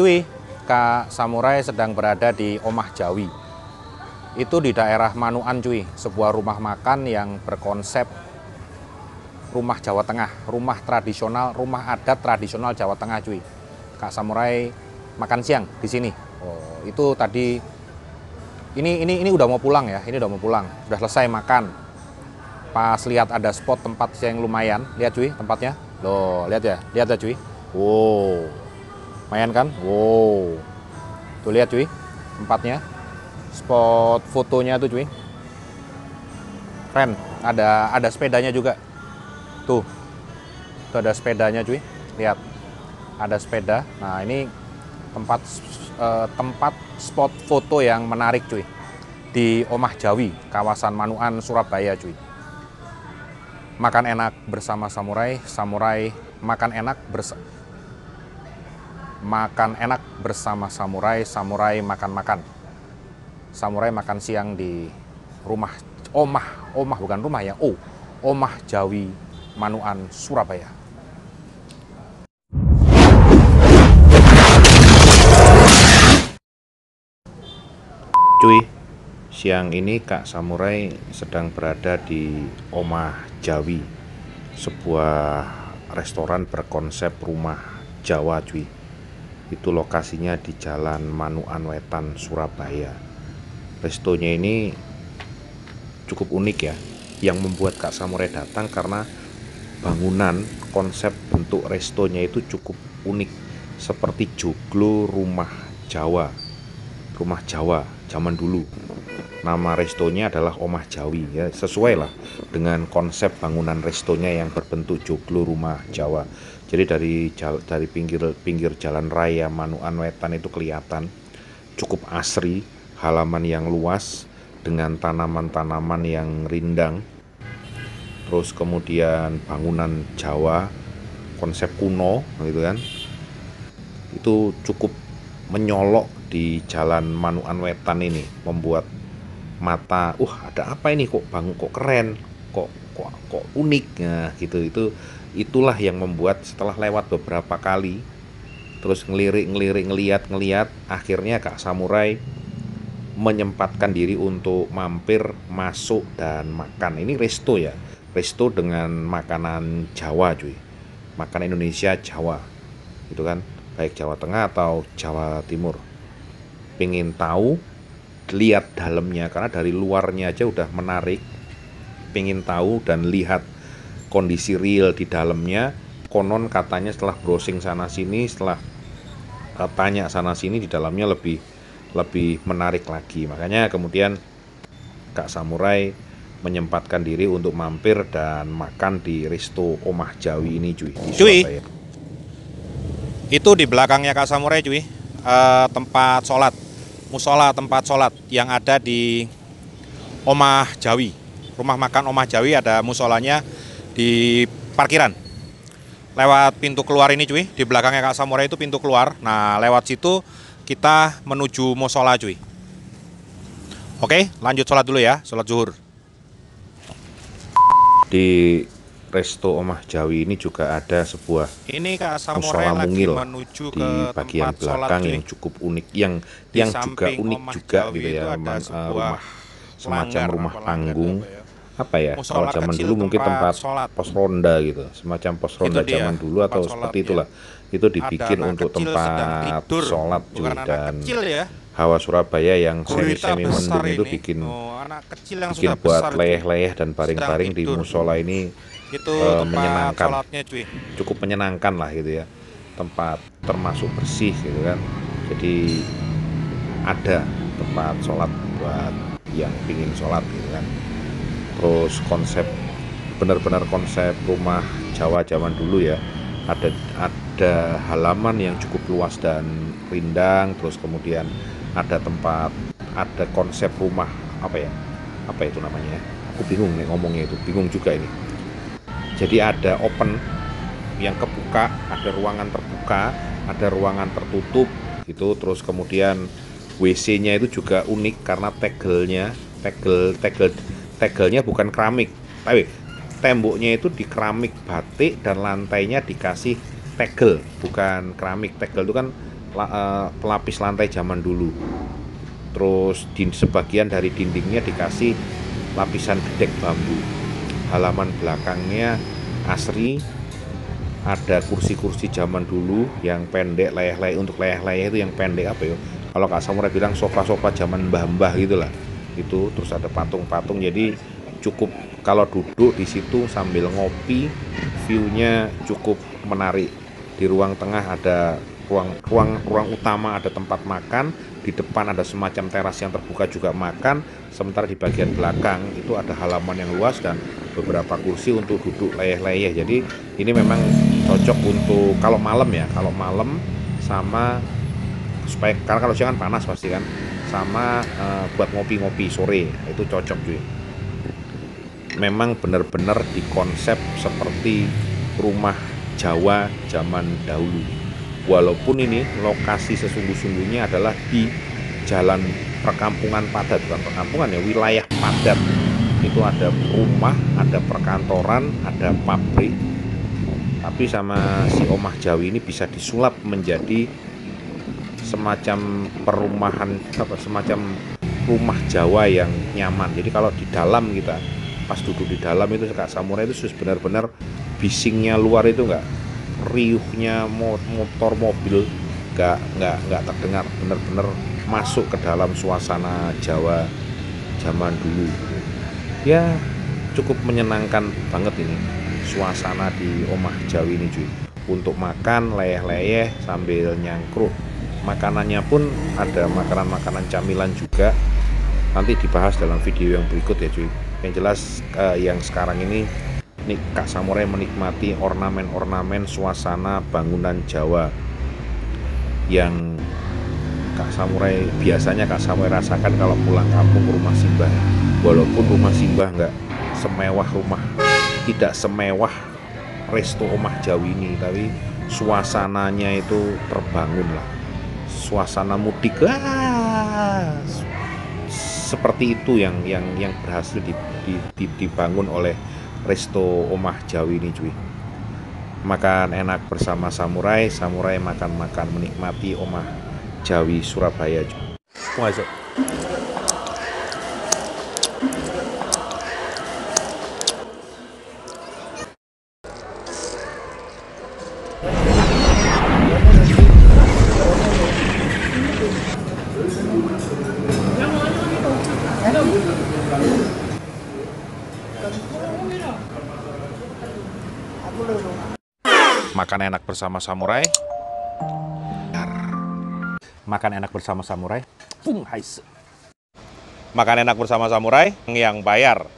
Cuy, Kak Samurai sedang berada di Omah Jawi. Itu di daerah Manuan cuy, sebuah rumah makan yang berkonsep rumah Jawa Tengah, rumah tradisional, rumah adat tradisional Jawa Tengah cuy. Kak Samurai makan siang di sini. Oh, itu tadi ini udah mau pulang ya, ini udah mau pulang. Udah selesai makan. Pas lihat ada spot tempat yang lumayan, lihat cuy tempatnya. Loh, lihat ya cuy. Wow. Lumayan kan? Wow. Tuh lihat cuy, tempatnya. Spot fotonya tuh cuy. Keren. Ada sepedanya juga. Tuh. Tuh ada sepedanya cuy. Lihat. Ada sepeda. Nah, ini tempat spot foto yang menarik cuy. Di Omah Jawi, kawasan Manuan, Surabaya cuy. Makan enak bersama samurai, samurai makan enak bersama samurai, samurai makan-makan. Samurai makan siang di rumah Omah bukan rumah ya, Omah Jawi Manuan Surabaya. Cuy, siang ini Kak Samurai sedang berada di Omah Jawi, sebuah restoran berkonsep rumah Jawa cuy. Itu lokasinya di Jalan Manuan Wetan, Surabaya. Restonya ini cukup unik ya. Yang membuat Kak Samurai datang karena bangunan konsep bentuk restonya itu cukup unik, seperti joglo rumah Jawa zaman dulu. Nama restonya adalah Omah Jawi ya, sesuai lah dengan konsep bangunan restonya yang berbentuk joglo rumah Jawa. Jadi dari pinggir jalan raya Manuan Wetan itu kelihatan cukup asri, halaman yang luas dengan tanaman-tanaman yang rindang. Terus kemudian bangunan Jawa konsep kuno gitu kan. Itu cukup menyolok di jalan Manuan Wetan ini, membuat mata, ada apa ini, kok keren, kok unik ya gitu. Itulah yang membuat setelah lewat beberapa kali terus ngeliat, akhirnya Kak Samurai menyempatkan diri untuk mampir masuk dan makan. Ini resto ya, resto dengan makanan Jawa cuy, makanan Indonesia Jawa gitu kan, baik Jawa Tengah atau Jawa Timur. Pengen tahu, lihat dalamnya, karena dari luarnya aja udah menarik. Pengen tahu dan lihat kondisi real di dalamnya. Konon katanya setelah browsing sana sini, setelah tanya sana sini, di dalamnya lebih menarik lagi. Makanya kemudian Kak Samurai menyempatkan diri untuk mampir dan makan di resto Omah Jawi ini cuy, di Surabaya. Itu di belakangnya Kak Samurai cuy, tempat sholat, musola tempat sholat yang ada di Omah Jawi. Rumah makan Omah Jawi ada musolanya di parkiran. Lewat pintu keluar ini cuy, di belakangnya Kak Samurai itu pintu keluar. Nah, lewat situ kita menuju musola cuy. Oke, lanjut sholat dulu ya, sholat zuhur. Di resto Omah Jawi ini juga ada sebuah musola mungil di bagian belakang yang cukup unik, yang juga unik juga gitu ya, rumah semacam rumah panggung. Apa ya, kalau zaman dulu mungkin tempat pos ronda gitu, semacam pos ronda zaman dulu atau seperti itulah. Itu dibikin untuk tempat sholat cuy, dan hawa Surabaya yang semi mendung itu bikin buat leyeh-leyeh dan baring-baring di musola ini menyenangkan, cukup menyenangkan lah gitu ya. Tempat termasuk bersih gitu kan, jadi ada tempat sholat buat yang pingin sholat gitu kan. Terus benar-benar konsep rumah Jawa zaman dulu ya, ada halaman yang cukup luas dan rindang. Terus kemudian ada konsep rumah, apa itu namanya, aku bingung nih ngomongnya, itu bingung juga ini. Jadi ada open yang kebuka, ada ruangan terbuka, ada ruangan tertutup gitu. Terus kemudian WC-nya itu juga unik karena tegelnya bukan keramik, tapi temboknya itu di keramik batik dan lantainya dikasih tegel, bukan keramik. Tegel itu kan pelapis lantai zaman dulu. Terus di sebagian dari dindingnya dikasih lapisan gedek bambu. Halaman belakangnya asri, ada kursi-kursi zaman dulu yang pendek, layah-layah. Untuk layah-layah itu yang pendek apa ya? Kalau Kak Samurai bilang sofa-sofa zaman mbah-mbah gitulah. Itu terus ada patung-patung, jadi cukup kalau duduk di situ sambil ngopi, view-nya cukup menarik. Di ruang tengah ada ruang utama, ada tempat makan, di depan ada semacam teras yang terbuka juga makan, sementara di bagian belakang itu ada halaman yang luas dan beberapa kursi untuk duduk layeh-layeh. Jadi ini memang cocok untuk kalau malam ya, kalau malam sama supaya karena kalau siang kan panas pasti kan, sama buat ngopi-ngopi sore itu cocok cuy. Memang benar-benar dikonsep seperti rumah Jawa zaman dahulu. Walaupun ini lokasi sesungguh-sungguhnya adalah di jalan perkampungan padat, bukan perkampungan ya, wilayah padat. Itu ada rumah, ada perkantoran, ada pabrik. Tapi sama si Omah Jawi ini bisa disulap menjadi semacam perumahan, semacam rumah Jawa yang nyaman. Jadi kalau di dalam kita pas duduk di dalam itu Kak Samurai itu benar-benar bisingnya luar itu enggak, riuhnya motor mobil nggak terdengar, benar-benar masuk ke dalam suasana Jawa zaman dulu. Ya cukup menyenangkan banget ini suasana di Omah Jawi ini cuy. Untuk makan layeh-layeh sambil nyangkruk. Makanannya pun ada makanan-makanan camilan juga. Nanti dibahas dalam video yang berikut ya cuy. Yang jelas yang sekarang ini Kak Samurai menikmati ornamen-ornamen suasana bangunan Jawa yang biasanya Kak Samurai rasakan kalau pulang kampung ke rumah Simbah. Walaupun rumah Simbah nggak semewah tidak semewah resto Omah Jawi ini, tapi suasananya itu terbangun lah. Suasana mudik seperti itu yang berhasil dibangun oleh resto Omah Jawi ini cuy. Makan enak bersama Samurai makan-makan menikmati Omah Jawi Surabaya cuy. Masuk. Makan enak bersama Samurai. Makan enak bersama Samurai. Makan enak bersama Samurai yang bayar.